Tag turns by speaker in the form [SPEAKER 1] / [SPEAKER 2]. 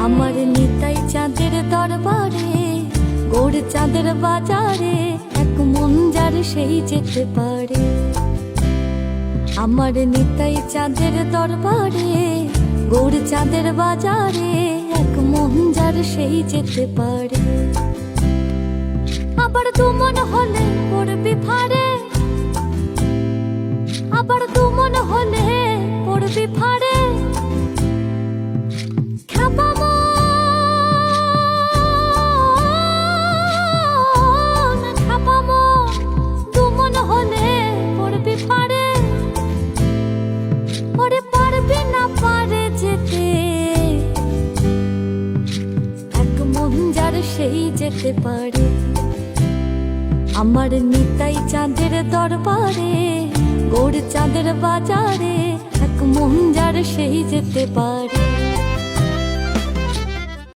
[SPEAKER 1] আমার নিতাই চাঁদের দরবারে, গৌর চাঁদের বাজারে, এক মন যার সেই যেতে পারে। আমার নিতাই চাঁদের দরবারে, গৌর চাঁদের বাজারে, এক মন যার সেই যেতে পারে। আবার দু মন হলে পড়বি ফাড়ে, আবার দু মন হলে পড়বি ফাড়ে। সেই যেতে পারে। আমার নিতাই চাঁদের দরবারে, গৌর চাঁদের বাজারে, এক মন যার সেই যেতে পারে।